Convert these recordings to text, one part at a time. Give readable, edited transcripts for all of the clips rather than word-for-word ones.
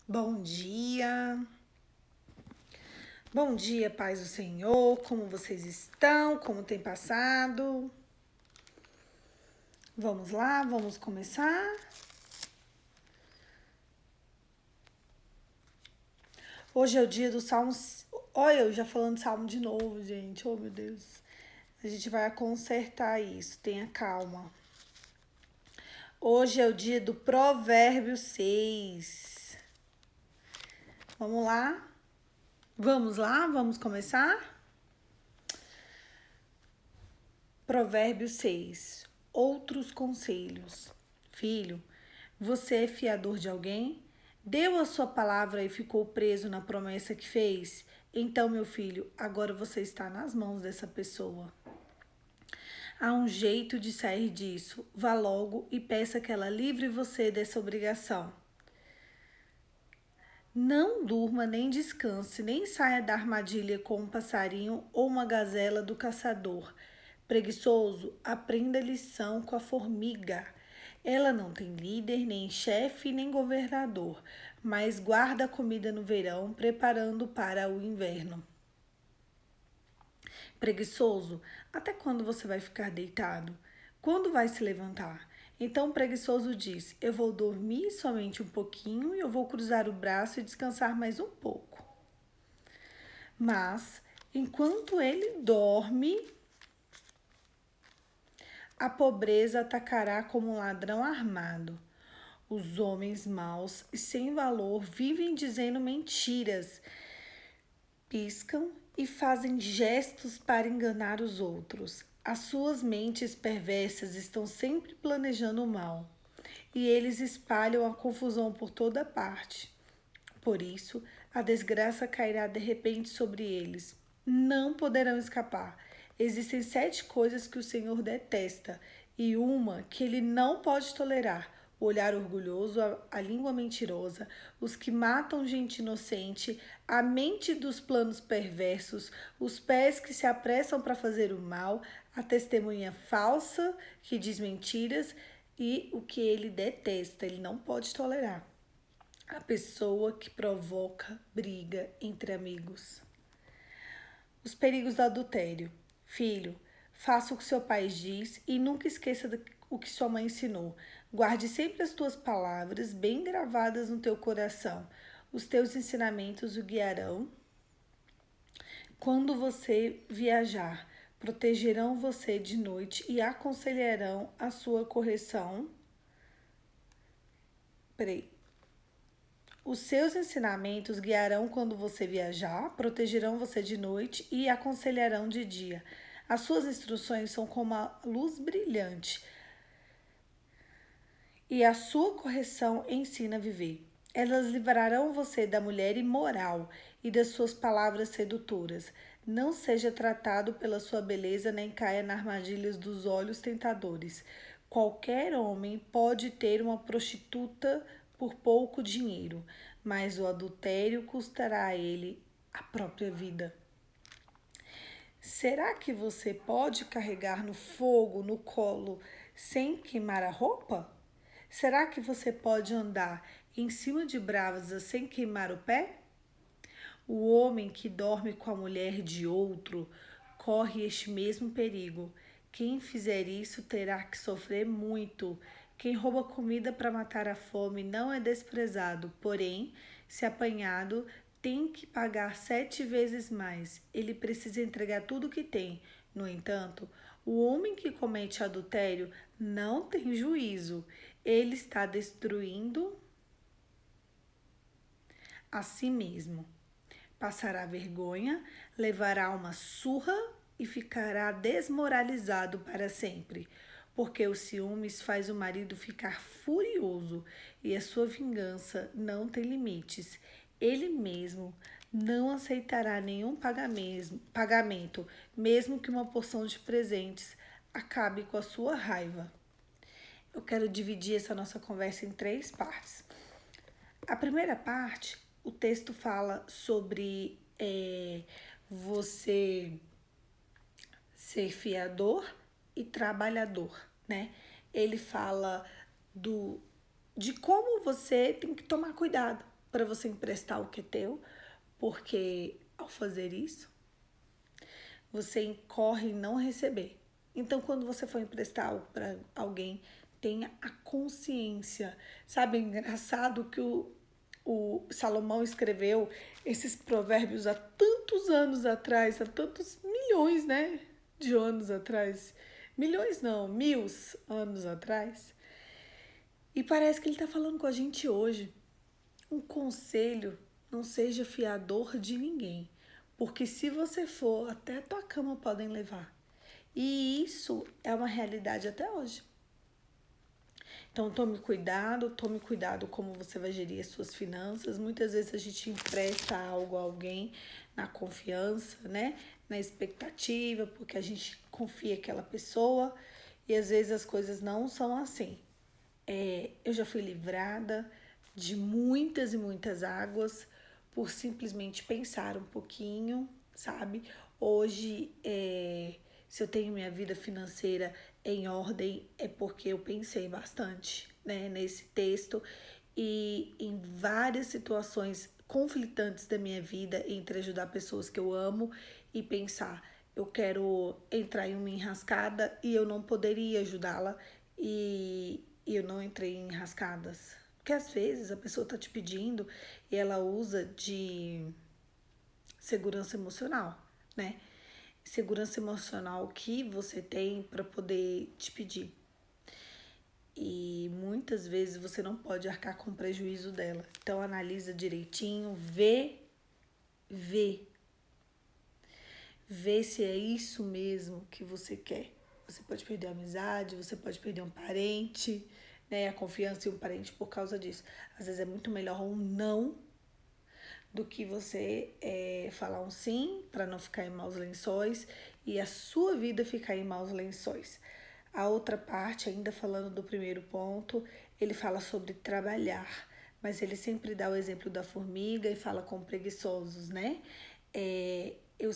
Bom dia. Bom dia, paz do Senhor. Como vocês estão? Como tem passado? Vamos lá, vamos começar. Hoje é o dia do Salmo. Olha, eu já falando Salmo de novo, gente. Oh, meu Deus. A gente vai consertar isso. Tenha calma. Hoje é o dia do Provérbio 6. Vamos lá? Vamos lá? Vamos começar? Provérbio 6. Outros conselhos. Filho, você é fiador de alguém? Deu a sua palavra e ficou preso na promessa que fez? Então, meu filho, agora você está nas mãos dessa pessoa. Há um jeito de sair disso. Vá logo e peça que ela livre você dessa obrigação. Não durma, nem descanse, nem saia da armadilha com um passarinho ou uma gazela do caçador. Preguiçoso, aprenda a lição com a formiga. Ela não tem líder, nem chefe, nem governador, mas guarda a comida no verão, preparando para o inverno. Preguiçoso, até quando você vai ficar deitado? Quando vai se levantar? Então o preguiçoso diz: eu vou dormir somente um pouquinho e eu vou cruzar o braço e descansar mais um pouco. Mas, enquanto ele dorme, a pobreza atacará como um ladrão armado. Os homens maus e sem valor vivem dizendo mentiras, piscam e fazem gestos para enganar os outros. As suas mentes perversas estão sempre planejando o mal, e eles espalham a confusão por toda parte. Por isso, a desgraça cairá de repente sobre eles. Não poderão escapar. Existem 7 coisas que o Senhor detesta e uma que ele não pode tolerar: o olhar orgulhoso, a língua mentirosa, os que matam gente inocente, a mente dos planos perversos, os pés que se apressam para fazer o mal, a testemunha falsa que diz mentiras e o que ele detesta, ele não pode tolerar: a pessoa que provoca briga entre amigos. Os perigos do adultério. Filho, faça o que seu pai diz e nunca esqueça o que sua mãe ensinou. Guarde sempre as tuas palavras bem gravadas no teu coração. Os teus ensinamentos o guiarão quando você viajar. Protegerão você de noite e aconselharão a sua correção. Peraí. Os seus ensinamentos guiarão quando você viajar, protegerão você de noite e aconselharão de dia. As suas instruções são como a luz brilhante e a sua correção ensina a viver. Elas livrarão você da mulher imoral e das suas palavras sedutoras. Não seja tratado pela sua beleza, nem caia nas armadilhas dos olhos tentadores. Qualquer homem pode ter uma prostituta por pouco dinheiro, mas o adultério custará a ele a própria vida. Será que você pode carregar no fogo no colo sem queimar a roupa? Será que você pode andar em cima de brasas sem queimar o pé? O homem que dorme com a mulher de outro corre este mesmo perigo. Quem fizer isso terá que sofrer muito. Quem rouba comida para matar a fome não é desprezado, porém, se apanhado, tem que pagar 7 vezes mais. Ele precisa entregar tudo o que tem. No entanto, o homem que comete adultério não tem juízo. Ele está destruindo a si mesmo. Passará vergonha, levará uma surra e ficará desmoralizado para sempre, porque o ciúmes faz o marido ficar furioso e a sua vingança não tem limites. Ele mesmo não aceitará nenhum pagamento, mesmo que uma porção de presentes acabe com a sua raiva. Eu quero dividir essa nossa conversa em 3 partes. A primeira parte, o texto fala sobre você ser fiador e trabalhador, né? Ele fala de como você tem que tomar cuidado para você emprestar o que é teu, porque ao fazer isso, você incorre em não receber. Então, quando você for emprestar algo para alguém, tenha a consciência. Sabe, é engraçado que o Salomão escreveu esses provérbios há tantos anos atrás, há tantos milhões, né, de anos atrás. Milhões não, 1000 anos atrás. E parece que ele está falando com a gente hoje. Um conselho: não seja fiador de ninguém, porque se você for, até a tua cama podem levar. E isso é uma realidade até hoje. Então tome cuidado como você vai gerir as suas finanças. Muitas vezes a gente empresta algo a alguém na confiança, né? Na expectativa, porque a gente confia naquela pessoa e às vezes as coisas não são assim. Eu já fui livrada de muitas e muitas águas por simplesmente pensar um pouquinho, sabe? Hoje, se eu tenho minha vida financeira em ordem, é porque eu pensei bastante, né, nesse texto e em várias situações conflitantes da minha vida entre ajudar pessoas que eu amo e pensar, eu quero entrar em uma enrascada e eu não poderia ajudá-la e eu não entrei em enrascadas. Porque às vezes a pessoa tá te pedindo e ela usa de segurança emocional, né? Segurança emocional que você tem para poder te pedir. E muitas vezes você não pode arcar com o prejuízo dela. Então analisa direitinho, vê, vê se é isso mesmo que você quer. Você pode perder a amizade, você pode perder um parente, né? A confiança em um parente por causa disso. Às vezes é muito melhor um não do que você falar um sim para não ficar em maus lençóis e a sua vida ficar em maus lençóis. A outra parte, ainda falando do primeiro ponto, ele fala sobre trabalhar, mas ele sempre dá o exemplo da formiga e fala com preguiçosos, né? Eu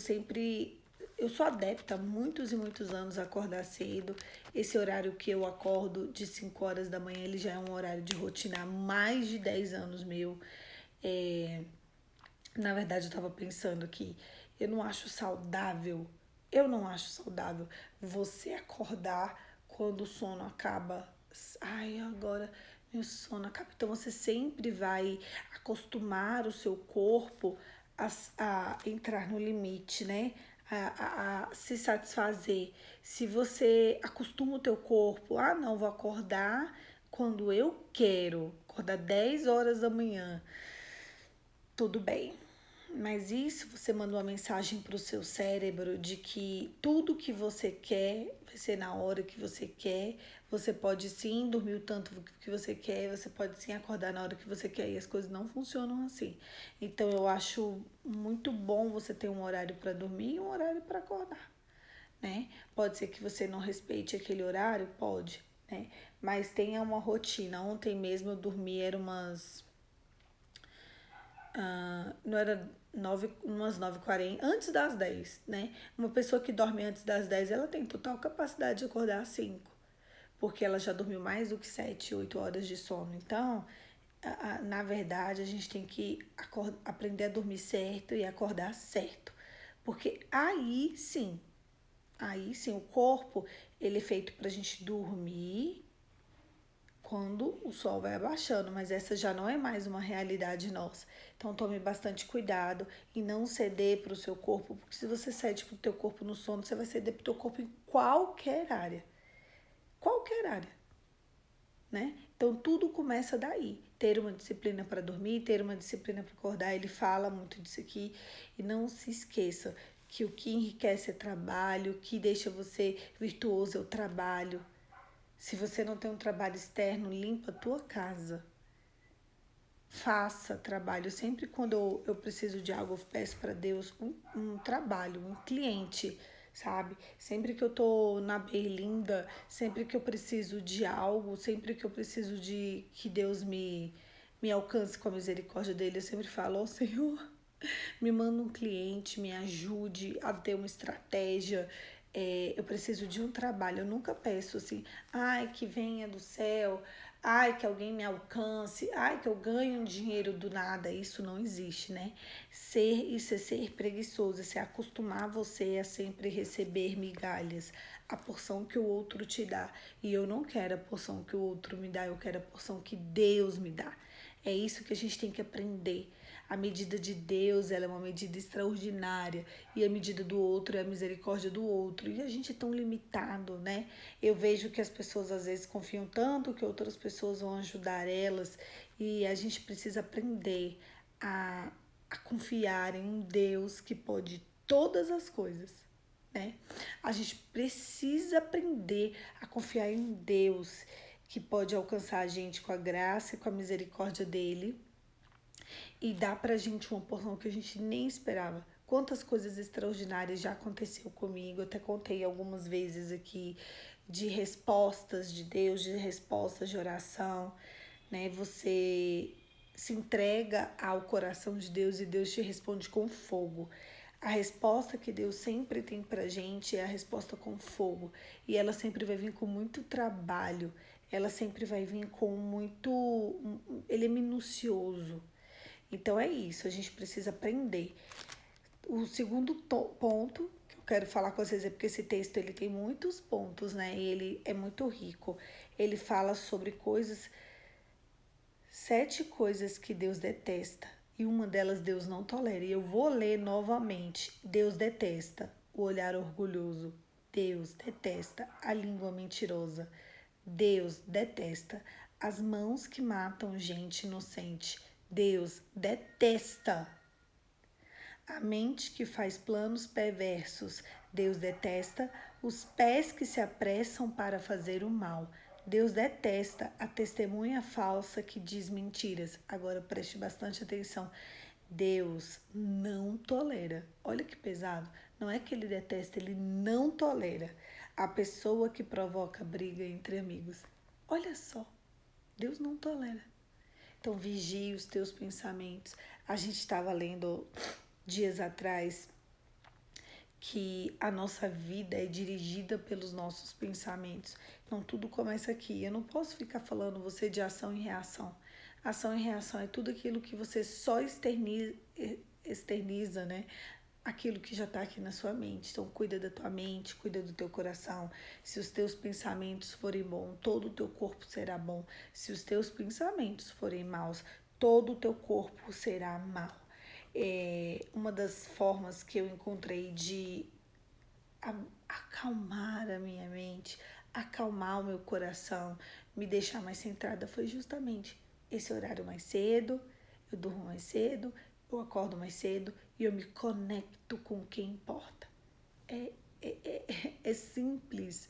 sou adepta há muitos e muitos anos a acordar cedo. Esse horário que eu acordo de 5 horas da manhã, ele já é um horário de rotina há mais de 10 anos meu. Na verdade, eu estava pensando que eu não acho saudável, eu não acho saudável você acordar quando o sono acaba. Ai, agora meu sono acaba. Então, você sempre vai acostumar o seu corpo a entrar no limite, né? A se satisfazer. Se você acostuma o teu corpo, não, vou acordar quando eu quero, acordar 10 horas da manhã, tudo bem. Mas isso você manda uma mensagem para o seu cérebro de que tudo que você quer vai ser na hora que você quer. Você pode sim dormir o tanto que você quer, você pode sim acordar na hora que você quer e as coisas não funcionam assim. Então eu acho muito bom você ter um horário para dormir e um horário para acordar, né? Pode ser que você não respeite aquele horário, pode, né? Mas tenha uma rotina. Ontem mesmo eu dormi, era não era umas 9h40, antes das 10, né? Uma pessoa que dorme antes das 10, ela tem total capacidade de acordar às 5, porque ela já dormiu mais do que 7, 8 horas de sono. Então, na verdade, a gente tem que aprender a dormir certo e acordar certo. Porque aí sim, o corpo, ele é feito pra gente dormir quando o sol vai abaixando, mas essa já não é mais uma realidade nossa. Então tome bastante cuidado e não ceder para o seu corpo, porque se você cede para o teu corpo no sono, você vai ceder para o teu corpo em qualquer área, né? Então tudo começa daí. Ter uma disciplina para dormir, ter uma disciplina para acordar, ele fala muito disso aqui. E não se esqueça que o que enriquece é trabalho, o que deixa você virtuoso é o trabalho. Se você não tem um trabalho externo, limpa a tua casa. Faça trabalho. Sempre quando eu preciso de algo, eu peço para Deus um trabalho, um cliente, sabe? Sempre que eu tô na berlinda, sempre que eu preciso de algo, sempre que eu preciso de que Deus me alcance com a misericórdia dele, eu sempre falo, Senhor, me manda um cliente, me ajude a ter uma estratégia. Eu preciso de um trabalho. Eu nunca peço assim, ai, que venha do céu ai, que alguém me alcance, ai, que eu ganhe um dinheiro do nada. Isso não existe, né? Isso é ser preguiçoso, isso é acostumar você a sempre receber migalhas, a porção que o outro te dá. E eu não quero a porção que o outro me dá, eu quero a porção que Deus me dá. É isso que a gente tem que aprender. A medida de Deus, ela é uma medida extraordinária, e a medida do outro é a misericórdia do outro. E a gente é tão limitado, né? Eu vejo que as pessoas às vezes confiam tanto que outras pessoas vão ajudar elas, e a gente precisa aprender a confiar em um Deus que pode todas as coisas, né? A gente precisa aprender a confiar em Deus que pode alcançar a gente com a graça e com a misericórdia dele e dar pra gente uma porção que a gente nem esperava. Quantas coisas extraordinárias já aconteceu comigo, eu até contei algumas vezes aqui de respostas de Deus, de respostas de oração, né? Você se entrega ao coração de Deus e Deus te responde com fogo. A resposta que Deus sempre tem pra gente é a resposta com fogo. E ela sempre vai vir com muito trabalho. Ela sempre vai vir com muito. Ele é minucioso. Então é isso, a gente precisa aprender. O segundo ponto que eu quero falar com vocês é porque esse texto ele tem muitos pontos, né? Ele é muito rico. Ele fala sobre coisas, 7 coisas que Deus detesta. E uma delas Deus não tolera. E eu vou ler novamente. Deus detesta o olhar orgulhoso. Deus detesta a língua mentirosa. Deus detesta as mãos que matam gente inocente. Deus detesta a mente que faz planos perversos. Deus detesta os pés que se apressam para fazer o mal. Deus detesta a testemunha falsa que diz mentiras. Agora preste bastante atenção. Deus não tolera. Olha que pesado. Não é que ele detesta, ele não tolera a pessoa que provoca briga entre amigos. Olha só, Deus não tolera. Então vigie os teus pensamentos. A gente estava lendo dias atrás que a nossa vida é dirigida pelos nossos pensamentos. Então tudo começa aqui. Eu não posso ficar falando você de ação e reação. Ação e reação é tudo aquilo que você só externiza, né? Aquilo que já está aqui na sua mente. Então cuida da tua mente, cuida do teu coração. Se os teus pensamentos forem bons, todo o teu corpo será bom. Se os teus pensamentos forem maus, todo o teu corpo será mau. Uma das formas que eu encontrei de acalmar a minha mente, acalmar o meu coração, me deixar mais centrada foi justamente esse horário mais cedo. Eu durmo mais cedo, eu acordo mais cedo e eu me conecto com quem importa. É simples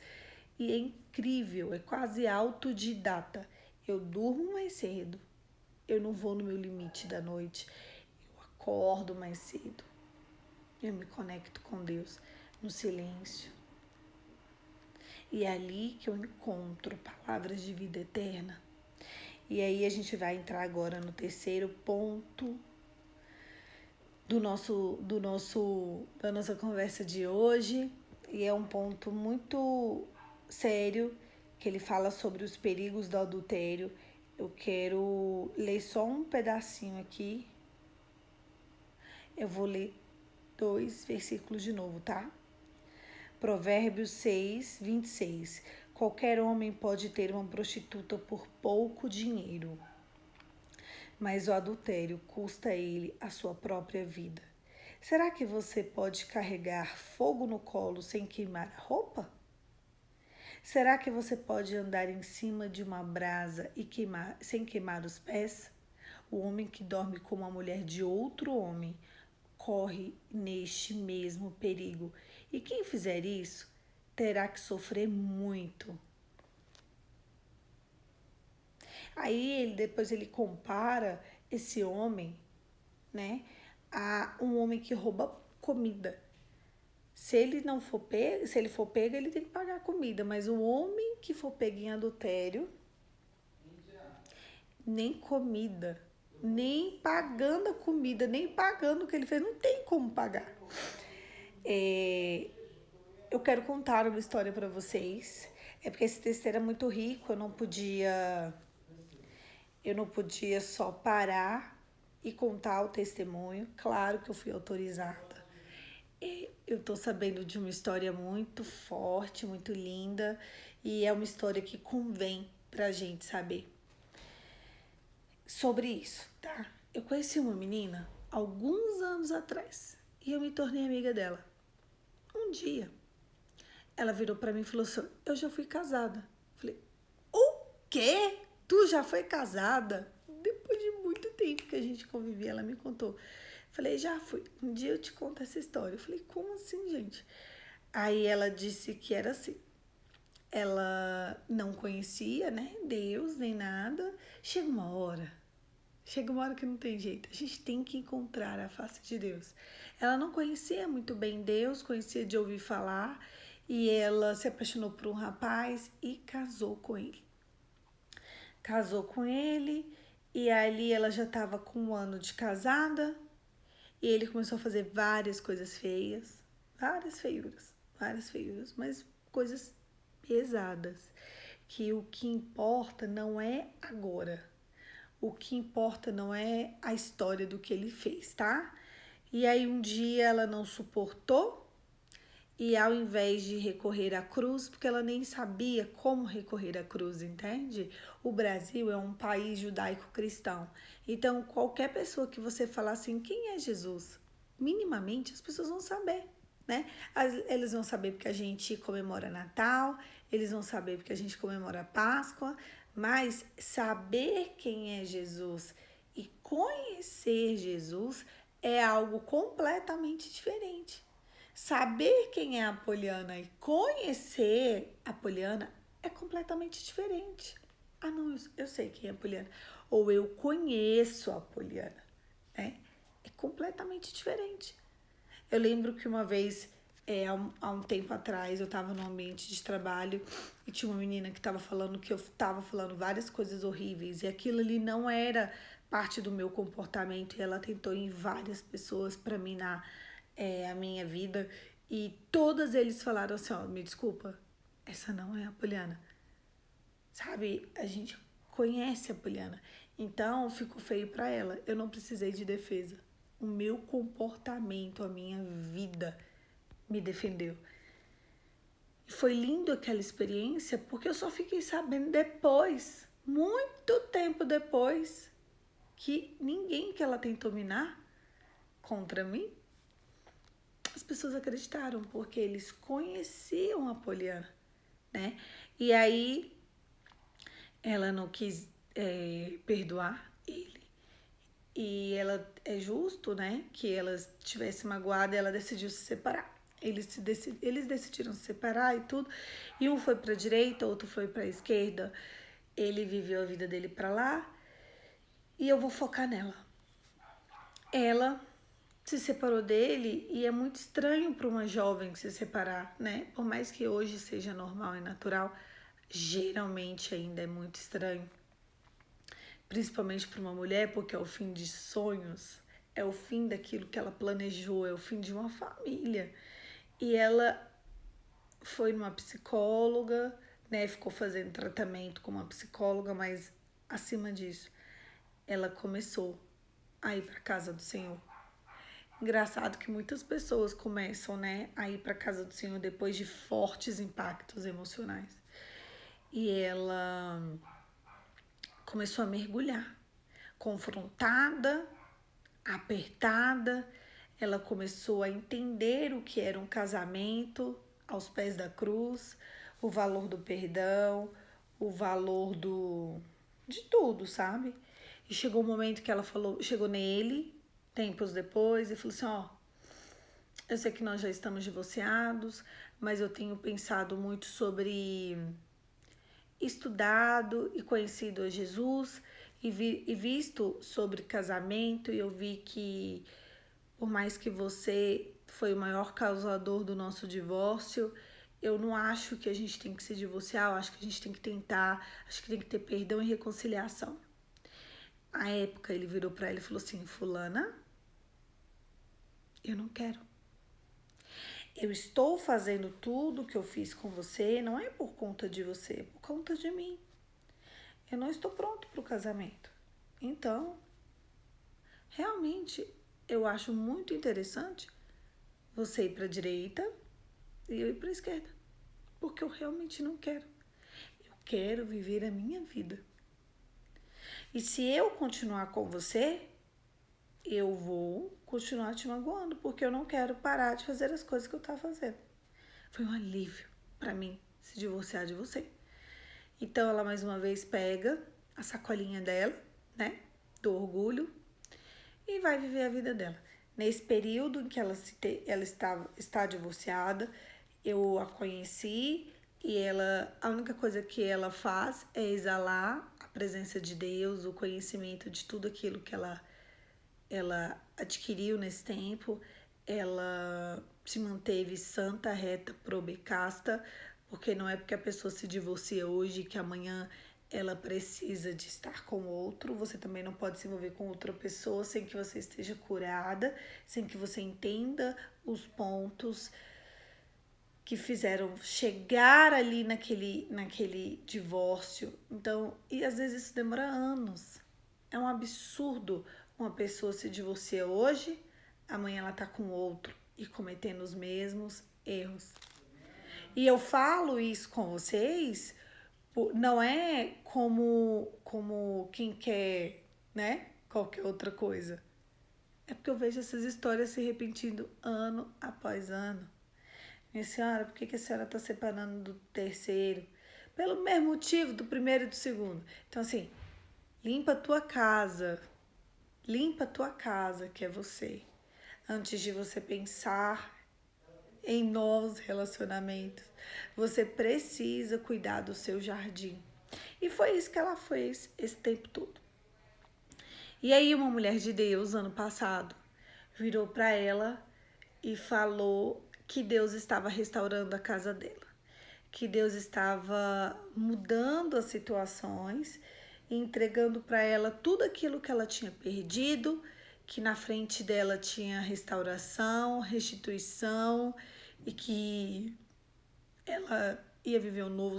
e é incrível, é quase autodidata. Eu durmo mais cedo, eu não vou no meu limite da noite, eu acordo mais cedo, eu me conecto com Deus no silêncio. E é ali que eu encontro palavras de vida eterna. E aí a gente vai entrar agora no terceiro ponto da nossa conversa de hoje. E é um ponto muito sério, que ele fala sobre os perigos do adultério. Eu quero ler só um pedacinho aqui. Eu vou ler 2 versículos de novo, tá? Provérbios 6, 26. Qualquer homem pode ter uma prostituta por pouco dinheiro, mas o adultério custa a ele a sua própria vida. Será que você pode carregar fogo no colo sem queimar a roupa? Será que você pode andar em cima de uma brasa e sem queimar os pés? O homem que dorme com uma mulher de outro homem corre neste mesmo perigo. E quem fizer isso terá que sofrer muito. Aí depois ele compara esse homem, né, a um homem que rouba comida. Se ele não for pego, se ele for pego, ele tem que pagar a comida, mas o homem que for pego em adultério, nem comida, nem pagando a comida, nem pagando o que ele fez, não tem como pagar. Eu quero contar uma história para vocês. É porque esse texto era muito rico, eu não podia Eu não podia só parar e contar o testemunho. Claro que eu fui autorizada. Eu tô sabendo de uma história muito forte, muito linda, e é uma história que convém pra gente saber sobre isso, tá? Eu conheci uma menina alguns anos atrás e eu me tornei amiga dela. Um dia, ela virou pra mim e falou assim: Eu já fui casada. Falei: O quê? Tu já foi casada? Depois de muito tempo que a gente convivia, ela me contou. Falei: Já fui. Um dia eu te conto essa história. Eu falei: Como assim, gente? Aí ela disse que era assim. Ela não conhecia, né, Deus nem nada. Chega uma hora que não tem jeito. A gente tem que encontrar a face de Deus. Ela não conhecia muito bem Deus, conhecia de ouvir falar, e ela se apaixonou por um rapaz e casou com ele. Casou com ele, e ali ela já estava com 1 ano de casada, e ele começou a fazer várias coisas feias, várias feiuras, mas coisas pesadas. Que o que importa não é agora. O que importa não é a história do que ele fez, tá? E aí um dia ela não suportou e ao invés de recorrer à cruz, porque ela nem sabia como recorrer à cruz, entende? O Brasil é um país judaico-cristão. Então, qualquer pessoa que você falar assim, quem é Jesus? Minimamente as pessoas vão saber, né? Eles vão saber porque a gente comemora Natal, eles vão saber porque a gente comemora Páscoa, mas saber quem é Jesus e conhecer Jesus é algo completamente diferente. Saber quem é a Poliana e conhecer a Poliana é completamente diferente. Ah, não, eu sei quem é a Poliana. Ou eu conheço a Poliana, né? É completamente diferente. Eu lembro que uma vez, há um tempo atrás, eu estava num ambiente de trabalho e tinha uma menina que estava falando que eu estava falando várias coisas horríveis e aquilo ali não era parte do meu comportamento e ela tentou em várias pessoas para minar a minha vida e todas eles falaram assim, ó, me desculpa, essa não é a Poliana. Sabe, a gente conhece a Poliana. Então, ficou feio para ela. Eu não precisei de defesa. O meu comportamento, a minha vida me defendeu. E foi lindo aquela experiência porque eu só fiquei sabendo depois, muito tempo depois, que ninguém que ela tentou minar contra mim, as pessoas acreditaram porque eles conheciam a Poliana, né? E aí ela não quis perdoar ele. E ela é justo, né, que ela estivesse magoada e ela decidiu se separar. Eles decidiram se separar e tudo. E um foi para a direita, outro foi para a esquerda. Ele viveu a vida dele para lá. E eu vou focar nela. Ela se separou dele e é muito estranho para uma jovem se separar, né? Por mais que hoje seja normal e natural, geralmente ainda é muito estranho. Principalmente para uma mulher, porque é o fim de sonhos, é o fim daquilo que ela planejou, é o fim de uma família. E ela foi numa psicóloga, né? Ficou fazendo tratamento com uma psicóloga, mas acima disso, ela começou a ir para casa do Senhor. Engraçado que muitas pessoas começam, né, a ir para casa do Senhor depois de fortes impactos emocionais. E ela começou a mergulhar, confrontada, apertada, ela começou a entender o que era um casamento aos pés da cruz, o valor do perdão, o valor de tudo, sabe? E chegou um momento que ela falou, chegou nele, tempos depois, e falou assim, ó, eu sei que nós já estamos divorciados, mas eu tenho pensado muito sobre estudado e conhecido a Jesus e visto sobre casamento, e eu vi que por mais que você foi o maior causador do nosso divórcio, eu não acho que a gente tem que se divorciar, eu acho que a gente tem que tentar, acho que tem que ter perdão e reconciliação. À época ele virou para ela e falou assim, fulana, eu não quero. Eu estou fazendo tudo que eu fiz com você, não é por conta de você, é por conta de mim. Eu não estou pronto para o casamento. Então, realmente, eu acho muito interessante você ir para a direita e eu ir para a esquerda. Porque eu realmente não quero. Eu quero viver a minha vida. E se eu continuar com você, eu vou continuar te magoando, porque eu não quero parar de fazer as coisas que eu estava fazendo. Foi um alívio para mim se divorciar de você. Então ela mais uma vez pega a sacolinha dela, né, do orgulho, e vai viver a vida dela. Nesse período em que ela está divorciada, eu a conheci e a única coisa que ela faz é exalar a presença de Deus, o conhecimento de tudo aquilo que ela adquiriu nesse tempo. Ela se manteve santa, reta, proba e casta, porque não é porque a pessoa se divorcia hoje que amanhã ela precisa de estar com outro. Você também não pode se envolver com outra pessoa sem que você esteja curada, sem que você entenda os pontos que fizeram chegar ali naquele divórcio. Então, e às vezes isso demora anos. É um absurdo uma pessoa se divorcia hoje, amanhã ela tá com outro e cometendo os mesmos erros. E eu falo isso com vocês, não é como quem quer, né, qualquer outra coisa. É porque eu vejo essas histórias se repetindo ano após ano. Minha senhora, por que a senhora está separando do terceiro? Pelo mesmo motivo do primeiro e do segundo. Então, assim, limpa a tua casa. Limpa a tua casa, que é você. Antes de você pensar em novos relacionamentos, você precisa cuidar do seu jardim. E foi isso que ela fez esse tempo todo. E aí uma mulher de Deus, ano passado, virou para ela e falou que Deus estava restaurando a casa dela, que Deus estava mudando as situações e entregando para ela tudo aquilo que ela tinha perdido, que na frente dela tinha restauração, restituição e que ela ia viver um novo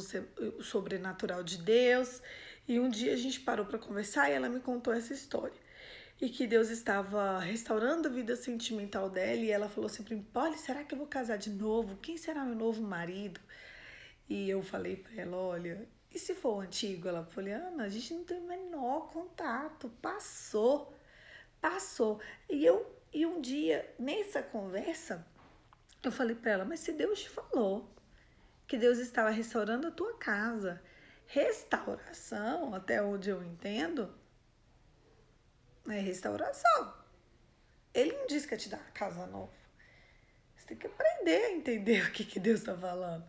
o sobrenatural de Deus. E um dia a gente parou para conversar e ela me contou essa história. E que Deus estava restaurando a vida sentimental dela. E ela falou assim para mim: Polly, será que eu vou casar de novo? Quem será meu novo marido? E eu falei para ela: olha, e se for o antigo? Ela falou: Ana, a gente não tem o menor contato. Passou. Passou. E um dia, nessa conversa, eu falei para ela: mas se Deus te falou que Deus estava restaurando a tua casa. Restauração, até onde eu entendo, é restauração. Ele não disse que ia te dar uma casa nova. Você tem que aprender a entender o que Deus está falando.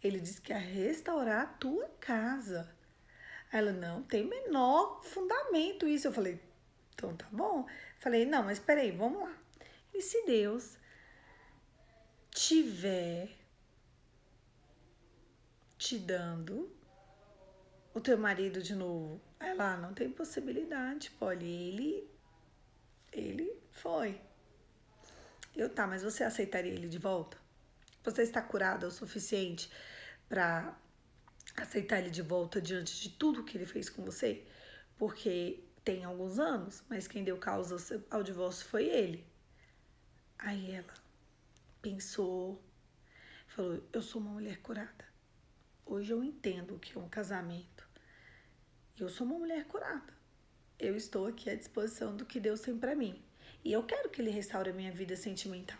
Ele disse que ia restaurar a tua casa. Ela, não, tem menor fundamento isso. Eu falei, então tá bom. Falei, não, mas peraí, vamos lá. E se Deus tiver te dando o teu marido de novo? Ela, não tem possibilidade, Polly. Ele foi. Eu, tá, mas você aceitaria ele de volta? Você está curada o suficiente para aceitar ele de volta diante de tudo que ele fez com você? Porque tem alguns anos, mas quem deu causa ao divórcio foi ele. Aí ela pensou, falou: eu sou uma mulher curada. Hoje eu entendo o que é um casamento. Eu sou uma mulher curada. Eu estou aqui à disposição do que Deus tem para mim. E eu quero que ele restaure a minha vida sentimental.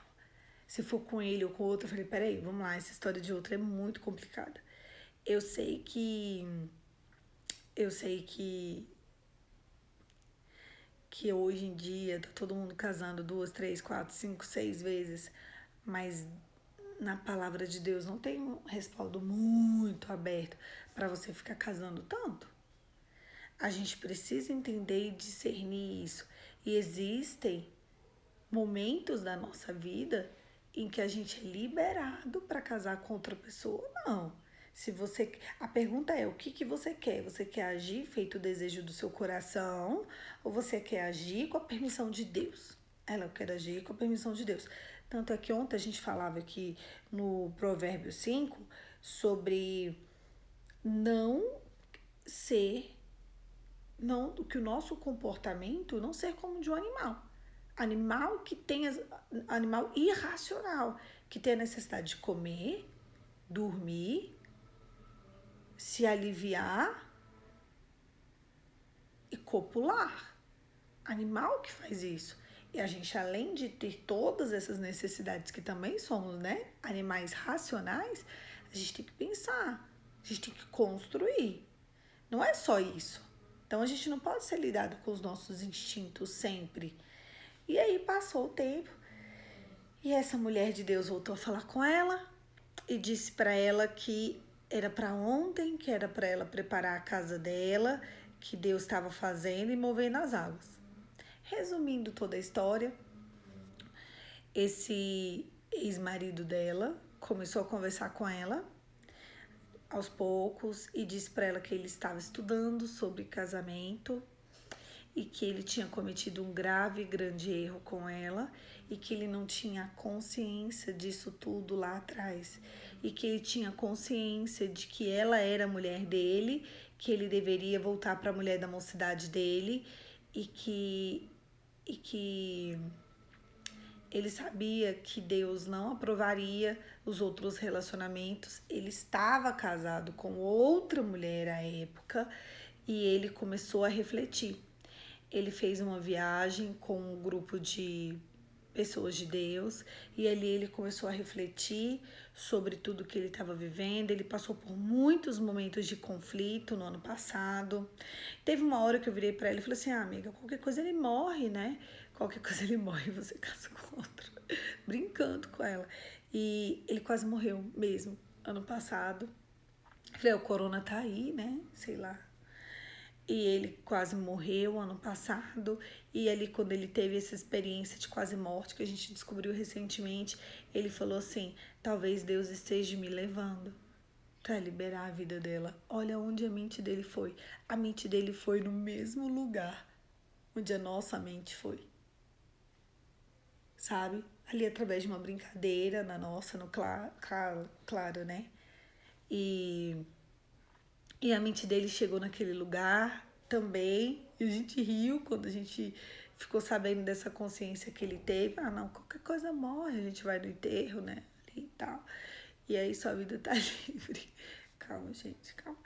Se for com ele ou com outro, eu falei, peraí, vamos lá, essa história de outro é muito complicada. Eu sei que hoje em dia tá todo mundo casando 2, 3, 4, 5, 6 vezes, mas na palavra de Deus não tem um respaldo muito aberto para você ficar casando tanto. A gente precisa entender e discernir isso. E existem momentos da nossa vida em que a gente é liberado para casar com outra pessoa. Não. Se você, a pergunta é: o que você quer? Você quer agir feito o desejo do seu coração ou você quer agir com a permissão de Deus? Ela, eu quero agir com a permissão de Deus. Tanto é que ontem a gente falava aqui no Provérbio 5 sobre não ser não, que o nosso comportamento não ser como de um animal. Animal que tem animal irracional, que tem a necessidade de comer, dormir, se aliviar e copular. Animal que faz isso. E a gente, além de ter todas essas necessidades que também somos, né, animais racionais, a gente tem que pensar, a gente tem que construir. Não é só isso. Então a gente não pode ser lidado com os nossos instintos sempre. E aí passou o tempo e essa mulher de Deus voltou a falar com ela e disse para ela que era para ontem, que era para ela preparar a casa dela, que Deus estava fazendo e movendo as águas. Resumindo toda a história, esse ex-marido dela começou a conversar com ela aos poucos e disse para ela que ele estava estudando sobre casamento e que ele tinha cometido um grave e grande erro com ela e que ele não tinha consciência disso tudo lá atrás e que ele tinha consciência de que ela era a mulher dele, que ele deveria voltar para a mulher da mocidade dele e que ele sabia que Deus não aprovaria os outros relacionamentos. Ele estava casado com outra mulher à época e ele começou a refletir. Ele fez uma viagem com um grupo de pessoas de Deus e ali ele começou a refletir sobre tudo que ele estava vivendo. Ele passou por muitos momentos de conflito no ano passado. Teve uma hora que eu virei para ele e falei assim: amiga, qualquer coisa ele morre, né? Qualquer coisa ele morre e você casa com outro. Brincando com ela. E ele quase morreu mesmo ano passado. Falei, o corona tá aí, né? Sei lá. E ele quase morreu ano passado. E ali, quando ele teve essa experiência de quase morte, que a gente descobriu recentemente, ele falou assim: talvez Deus esteja me levando para liberar a vida dela. Olha onde a mente dele foi. A mente dele foi no mesmo lugar onde a nossa mente foi. Sabe? Ali através de uma brincadeira na nossa, no claro, né? E a mente dele chegou naquele lugar também. E a gente riu quando a gente ficou sabendo dessa consciência que ele teve. Ah, não, qualquer coisa morre, a gente vai no enterro, né? Ali e tal. E aí sua vida tá livre. Calma, gente, calma.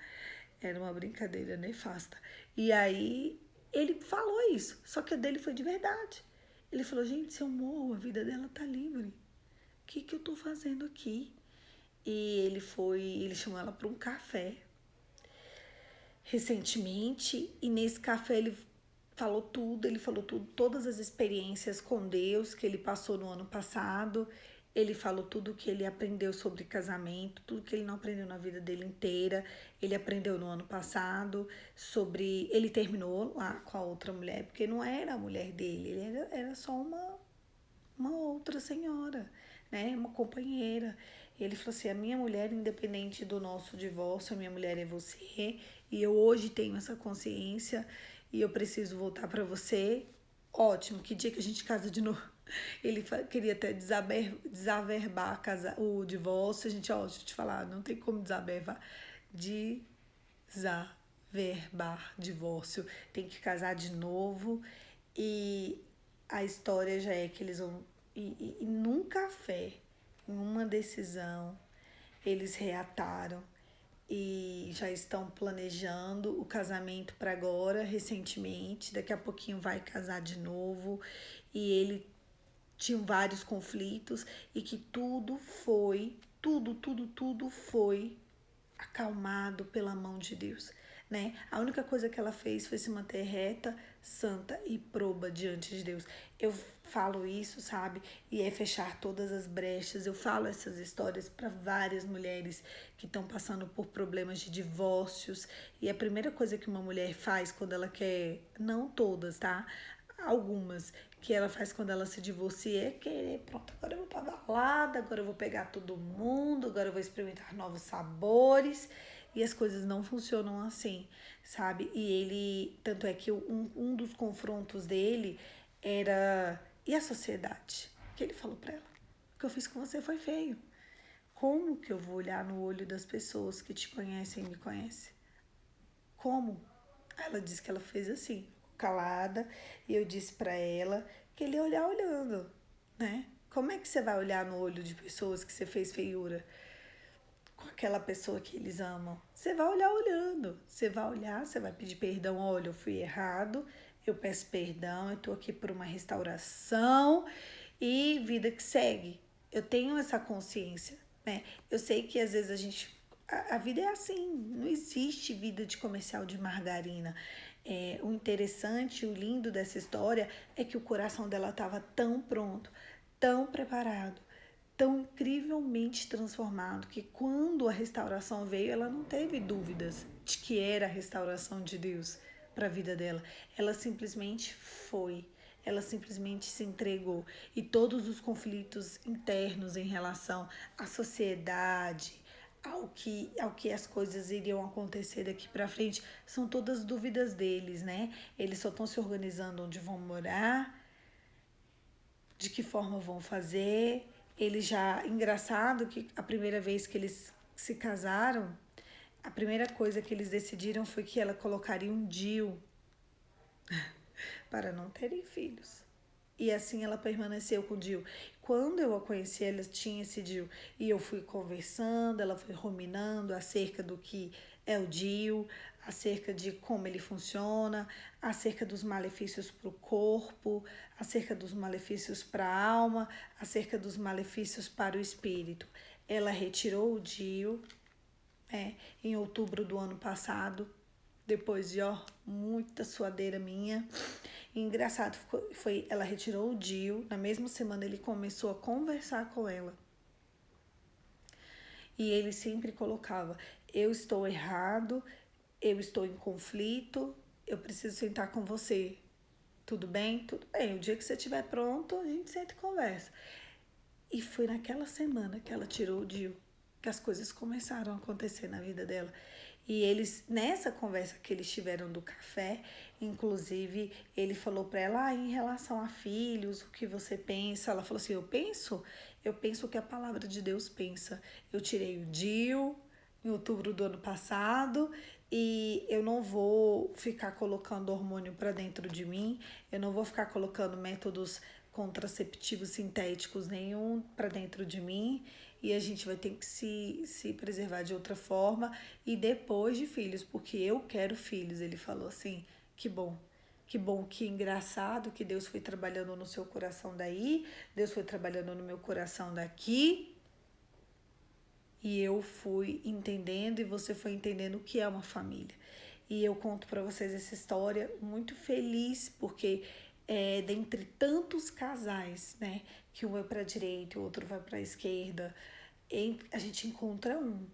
Era uma brincadeira nefasta. E aí ele falou isso, só que a dele foi de verdade. Ele falou, gente, se eu morro, a vida dela tá livre. O que eu tô fazendo aqui? E ele chamou ela para um café recentemente, e nesse café ele falou tudo, todas as experiências com Deus que ele passou no ano passado. Ele falou tudo que ele aprendeu sobre casamento, tudo que ele não aprendeu na vida dele inteira, ele aprendeu no ano passado, sobre... Ele terminou lá com a outra mulher, porque não era a mulher dele, ele era só uma outra senhora, né? Uma companheira. Ele falou assim, a minha mulher, independente do nosso divórcio, a minha mulher é você, e eu hoje tenho essa consciência, e eu preciso voltar para você. Ótimo, que dia que a gente casa de novo? Ele queria até desaverbar o divórcio. A gente, ó, deixa eu te falar, não tem como desaverbar. Desaverbar divórcio. Tem que casar de novo. E a história já é que eles vão... E num café, em uma decisão, eles reataram e já estão planejando o casamento para agora, recentemente. Daqui a pouquinho vai casar de novo. E ele tinha vários conflitos e que tudo foi acalmado pela mão de Deus, né? A única coisa que ela fez foi se manter reta, santa e proba diante de Deus. Eu falo isso, sabe? E é fechar todas as brechas. Eu falo essas histórias para várias mulheres que estão passando por problemas de divórcios. E a primeira coisa que uma mulher faz quando ela quer, não todas, tá? Algumas que ela faz quando ela se divorcia é querer, pronto, agora eu vou pra balada, agora eu vou pegar todo mundo, agora eu vou experimentar novos sabores. E as coisas não funcionam assim, sabe? E ele, tanto é que um dos confrontos dele era, e a sociedade? Que ele falou pra ela, o que eu fiz com você foi feio. Como que eu vou olhar no olho das pessoas que te conhecem e me conhecem? Como? Aí ela disse que ela fez assim, calada, e eu disse pra ela que ele ia olhar olhando, né? Como é que você vai olhar no olho de pessoas que você fez feiura com aquela pessoa que eles amam? Você vai olhar olhando, você vai olhar, você vai pedir perdão, olha, eu fui errado, eu peço perdão, eu tô aqui por uma restauração e vida que segue. Eu tenho essa consciência, né? Eu sei que às vezes a vida é assim, não existe vida de comercial de margarina. O interessante, o lindo dessa história é que o coração dela estava tão pronto, tão preparado, tão incrivelmente transformado, que quando a restauração veio, ela não teve dúvidas de que era a restauração de Deus para a vida dela. Ela simplesmente foi. Ela simplesmente se entregou. E todos os conflitos internos em relação à sociedade, ao que as coisas iriam acontecer daqui para frente, são todas dúvidas deles, né? Eles só estão se organizando onde vão morar, de que forma vão fazer. Eles já. Engraçado que a primeira vez que eles se casaram, a primeira coisa que eles decidiram foi que ela colocaria um DIU para não terem filhos. E assim ela permaneceu com o DIU. Quando eu a conheci, ela tinha esse DIU. E eu fui conversando, ela foi ruminando acerca do que é o DIU, acerca de como ele funciona, acerca dos malefícios para o corpo, acerca dos malefícios para a alma, acerca dos malefícios para o espírito. Ela retirou o DIU em outubro do ano passado, depois de muita suadeira minha. E engraçado, ela retirou o DIU, na mesma semana ele começou a conversar com ela. E ele sempre colocava, eu estou errado, eu estou em conflito, eu preciso sentar com você. Tudo bem? Tudo bem. O dia que você estiver pronto, a gente senta e conversa. E foi naquela semana que ela tirou o DIU que as coisas começaram a acontecer na vida dela. E eles, nessa conversa que eles tiveram do café, inclusive, ele falou para ela, em relação a filhos, o que você pensa? Ela falou assim, eu penso o que a palavra de Deus pensa. Eu tirei o DIU em outubro do ano passado e eu não vou ficar colocando hormônio para dentro de mim, eu não vou ficar colocando métodos contraceptivos sintéticos nenhum para dentro de mim, e a gente vai ter que se preservar de outra forma e depois de filhos, porque eu quero filhos. Ele falou assim, que bom, que engraçado que Deus foi trabalhando no seu coração daí, Deus foi trabalhando no meu coração daqui, e eu fui entendendo e você foi entendendo o que é uma família. E eu conto para vocês essa história muito feliz, porque dentre tantos casais, né, que um vai para a direita, o outro vai para a esquerda, a gente encontra um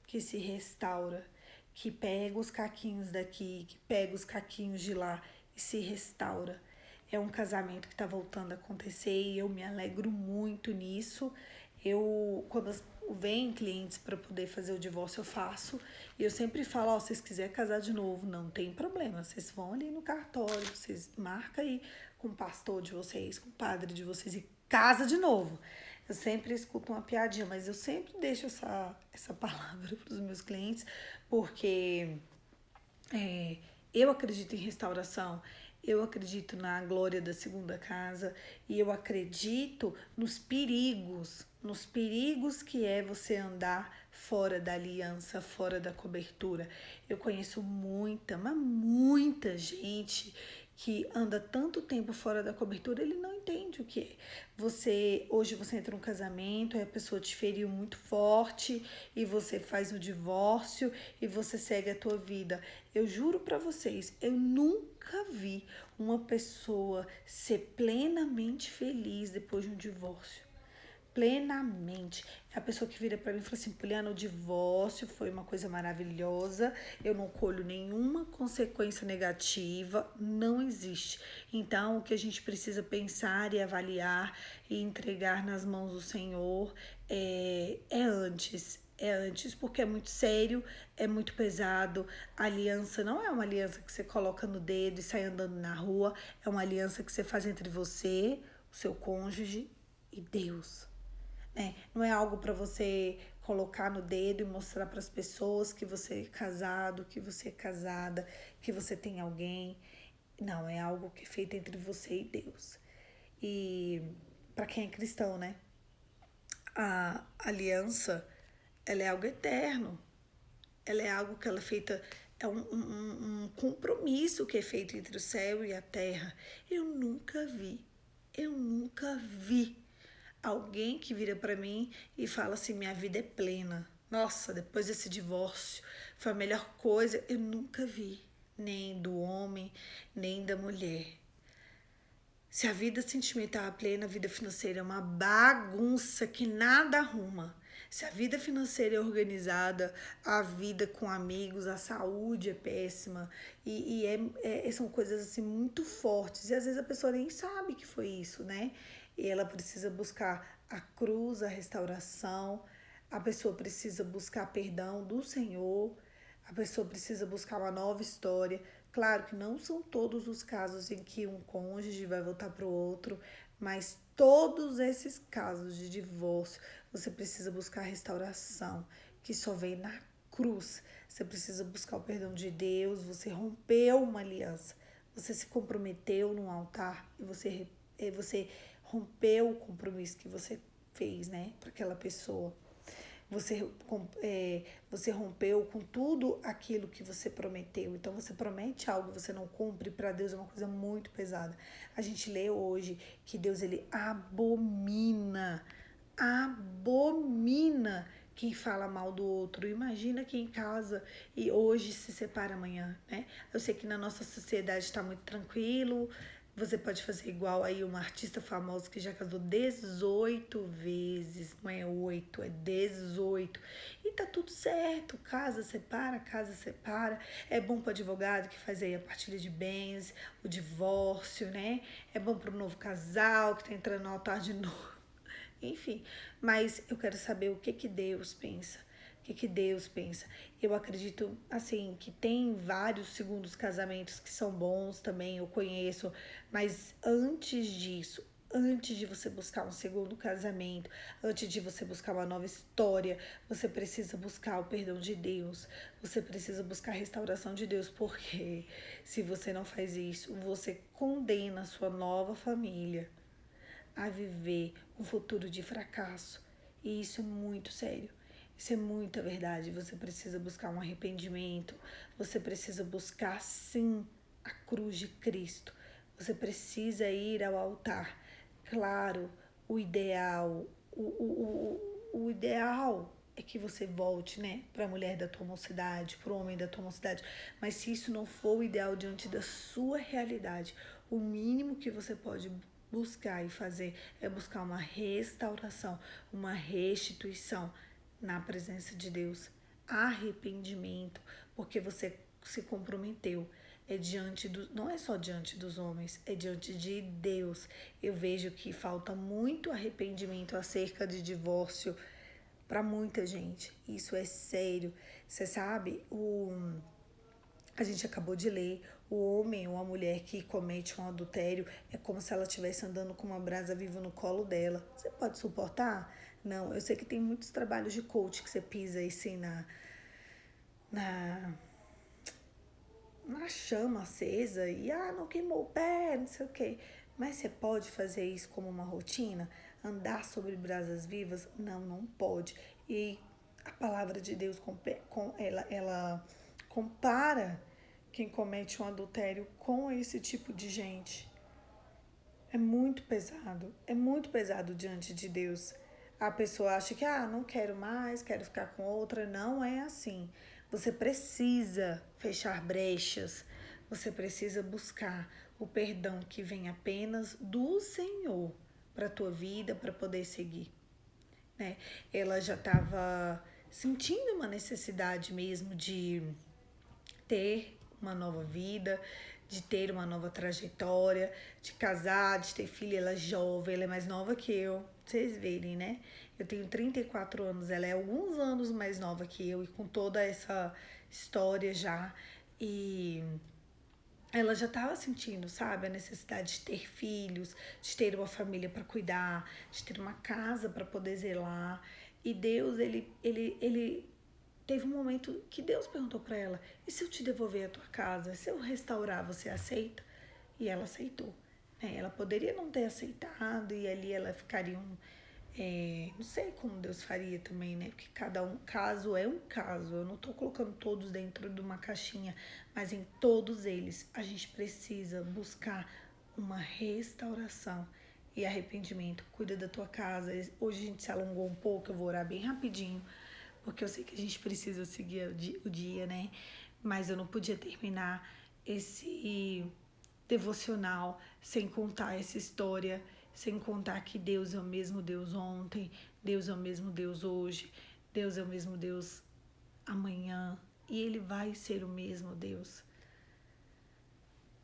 que se restaura, que pega os caquinhos daqui, que pega os caquinhos de lá e se restaura. É um casamento que está voltando a acontecer e eu me alegro muito nisso. Quando vem clientes para poder fazer o divórcio, eu faço. E eu sempre falo, se vocês quiserem casar de novo, não tem problema. Vocês vão ali no cartório, vocês marcam aí com o pastor de vocês, com o padre de vocês e casa de novo. Eu sempre escuto uma piadinha, mas eu sempre deixo essa palavra para os meus clientes, porque eu acredito em restauração, eu acredito na glória da segunda casa e eu acredito nos perigos que é você andar fora da aliança, fora da cobertura. Eu conheço mas muita gente que anda tanto tempo fora da cobertura, ele não entende o que é. Hoje você entra num casamento, aí a pessoa te feriu muito forte e você faz o divórcio e você segue a tua vida. Eu juro para vocês, eu nunca vi uma pessoa ser plenamente feliz depois de um divórcio. Plenamente. É a pessoa que vira para mim e fala assim, Poliana, o divórcio foi uma coisa maravilhosa, eu não colho nenhuma consequência negativa, não existe. Então, o que a gente precisa pensar e avaliar e entregar nas mãos do Senhor é antes. É antes, porque é muito sério, é muito pesado. A aliança não é uma aliança que você coloca no dedo e sai andando na rua, é uma aliança que você faz entre você, o seu cônjuge e Deus. né? Não é algo para você colocar no dedo e mostrar para as pessoas que você é casado, que você é casada, que você tem alguém. Não, é algo que é feito entre você e Deus. E para quem é cristão, né? A aliança, ela é algo eterno. Ela é algo que ela é feita, é um compromisso que é feito entre o céu e a terra. Eu nunca vi alguém que vira para mim e fala assim: minha vida é plena. Nossa, depois desse divórcio foi a melhor coisa. Eu nunca vi, nem do homem, nem da mulher. Se a vida sentimental é plena, a vida financeira é uma bagunça que nada arruma. Se a vida financeira é organizada, a vida com amigos, a saúde é péssima. São coisas assim muito fortes. E às vezes a pessoa nem sabe que foi isso, né? E ela precisa buscar a cruz, a restauração. A pessoa precisa buscar perdão do Senhor. A pessoa precisa buscar uma nova história. Claro que não são todos os casos em que um cônjuge vai voltar para o outro, mas todos esses casos de divórcio, você precisa buscar restauração, que só vem na cruz. Você precisa buscar o perdão de Deus, você rompeu uma aliança, você se comprometeu num altar e você rompeu o compromisso que você fez, né, para aquela pessoa. Você rompeu com tudo aquilo que você prometeu. Então, você promete algo, você não cumpre, para Deus é uma coisa muito pesada. A gente lê hoje que Deus, ele abomina quem fala mal do outro. Imagina quem casa e hoje se separa amanhã, né? Eu sei que na nossa sociedade está muito tranquilo. Você pode fazer igual aí uma artista famosa que já casou 18 vezes, não é 8, é 18. E tá tudo certo, casa separa, casa separa. É bom para advogado que faz aí a partilha de bens, o divórcio, né? É bom para o novo casal que tá entrando no altar de novo. Enfim, mas eu quero saber o que Deus pensa. O que Deus pensa? Eu acredito, assim, que tem vários segundos casamentos que são bons também, eu conheço, mas antes de você buscar um segundo casamento, antes de você buscar uma nova história, você precisa buscar o perdão de Deus, você precisa buscar a restauração de Deus, porque se você não faz isso, você condena a sua nova família a viver um futuro de fracasso. E isso é muito sério. Isso é muita verdade. Você precisa buscar um arrependimento. Você precisa buscar, sim, a cruz de Cristo. Você precisa ir ao altar. Claro, o ideal, o ideal é que você volte, né, para a mulher da tua mocidade, para o homem da tua mocidade. Mas se isso não for o ideal diante da sua realidade, o mínimo que você pode buscar e fazer é buscar uma restauração, uma restituição na presença de Deus. Arrependimento, porque você se comprometeu. Não é só diante dos homens, é diante de Deus. Eu vejo que falta muito arrependimento acerca de divórcio para muita gente. Isso é sério. Você sabe, a gente acabou de ler, o homem ou a mulher que comete um adultério é como se ela estivesse andando com uma brasa viva no colo dela. Você pode suportar? Não, eu sei que tem muitos trabalhos de coach que você pisa assim na, na chama acesa e não queimou o pé, não sei o quê. Mas você pode fazer isso como uma rotina? Andar sobre brasas vivas? Não, não pode. E a palavra de Deus ela compara quem comete um adultério com esse tipo de gente. É muito pesado diante de Deus. A pessoa acha que, não quero mais, quero ficar com outra. Não é assim. Você precisa fechar brechas, você precisa buscar o perdão que vem apenas do Senhor para a tua vida, para poder seguir, né? Ela já estava sentindo uma necessidade mesmo de ter uma nova vida, de ter uma nova trajetória, de casar, de ter filha. Ela é jovem, ela é mais nova que eu. Vocês verem, né? Eu tenho 34 anos, ela é alguns anos mais nova que eu e com toda essa história já. E ela já estava sentindo, sabe, a necessidade de ter filhos, de ter uma família para cuidar, de ter uma casa para poder zelar. E Deus, ele teve um momento que Deus perguntou para ela: e se eu te devolver a tua casa? Se eu restaurar, você aceita? E ela aceitou. Né? Ela poderia não ter aceitado e ali ela ficaria não sei como Deus faria também, né? Porque cada caso é um caso. Eu não tô colocando todos dentro de uma caixinha, mas em todos eles a gente precisa buscar uma restauração e arrependimento. Cuida da tua casa. Hoje a gente se alongou um pouco, eu vou orar bem rapidinho, porque eu sei que a gente precisa seguir o dia, né? Mas eu não podia terminar esse devocional sem contar essa história, sem contar que Deus é o mesmo Deus ontem, Deus é o mesmo Deus hoje, Deus é o mesmo Deus amanhã e Ele vai ser o mesmo Deus.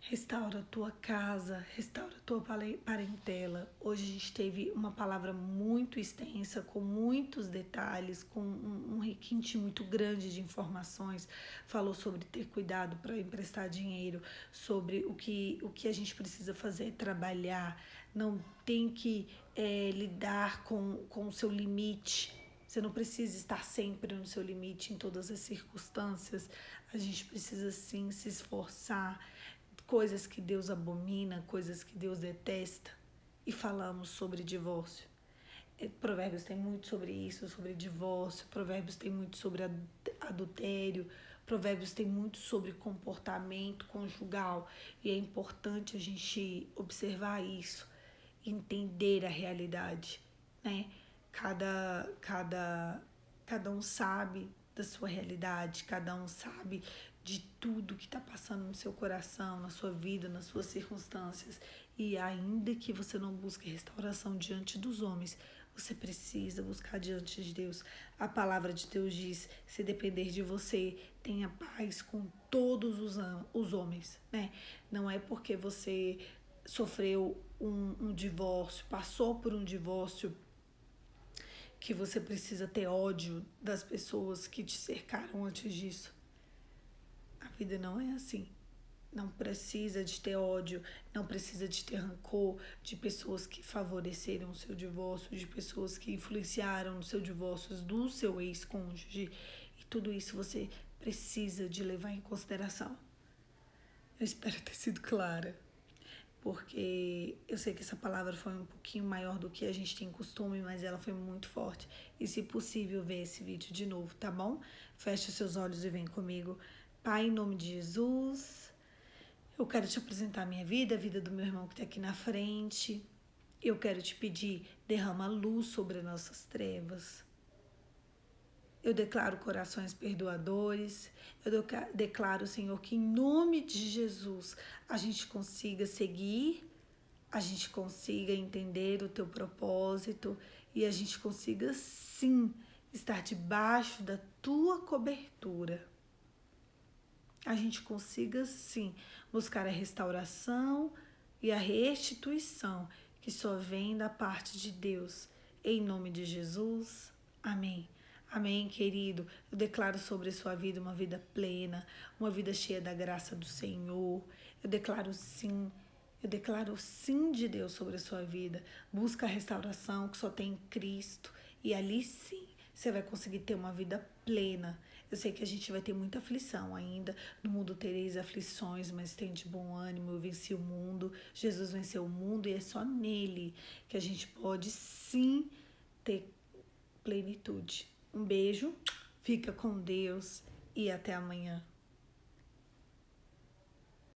Restaura a tua casa, restaura a tua parentela. Hoje a gente teve uma palavra muito extensa, com muitos detalhes, com um requinte muito grande de informações. Falou sobre ter cuidado para emprestar dinheiro, sobre o que a gente precisa fazer, trabalhar, não tem que lidar com o seu limite. Você não precisa estar sempre no seu limite em todas as circunstâncias. A gente precisa sim se esforçar, coisas que Deus abomina, coisas que Deus detesta, e falamos sobre divórcio. Provérbios tem muito sobre isso, sobre divórcio, Provérbios tem muito sobre adultério, Provérbios tem muito sobre comportamento conjugal, e é importante a gente observar isso, entender a realidade, né? Cada um sabe da sua realidade, cada um sabe de tudo que está passando no seu coração, na sua vida, nas suas circunstâncias. E ainda que você não busque restauração diante dos homens, você precisa buscar diante de Deus. A palavra de Deus diz: se depender de você, tenha paz com todos os homens, né? Não é porque você sofreu um divórcio, passou por um divórcio, que você precisa ter ódio das pessoas que te cercaram antes disso. A vida não é assim. Não precisa de ter ódio, não precisa de ter rancor de pessoas que favoreceram o seu divórcio, de pessoas que influenciaram no seu divórcio, do seu ex-cônjuge. E tudo isso você precisa de levar em consideração. Eu espero ter sido clara, porque eu sei que essa palavra foi um pouquinho maior do que a gente tem costume, mas ela foi muito forte. E se possível, ver esse vídeo de novo, tá bom? Feche os seus olhos e vem comigo. Pai, em nome de Jesus, eu quero te apresentar a minha vida, a vida do meu irmão que está aqui na frente. Eu quero te pedir, derrama luz sobre as nossas trevas. Eu declaro corações perdoadores. Eu declaro, Senhor, que em nome de Jesus a gente consiga seguir, a gente consiga entender o teu propósito e a gente consiga, sim, estar debaixo da tua cobertura. A gente consiga, sim, buscar a restauração e a restituição que só vem da parte de Deus. Em nome de Jesus, amém. Amém, querido. Eu declaro sobre a sua vida uma vida plena, uma vida cheia da graça do Senhor. Eu declaro sim de Deus sobre a sua vida. Busca a restauração que só tem em Cristo. E ali sim você vai conseguir ter uma vida plena. Eu sei que a gente vai ter muita aflição ainda. No mundo tereis aflições, mas tem de bom ânimo. Eu venci o mundo. Jesus venceu o mundo e é só nele que a gente pode sim ter plenitude. Um beijo, fica com Deus e até amanhã.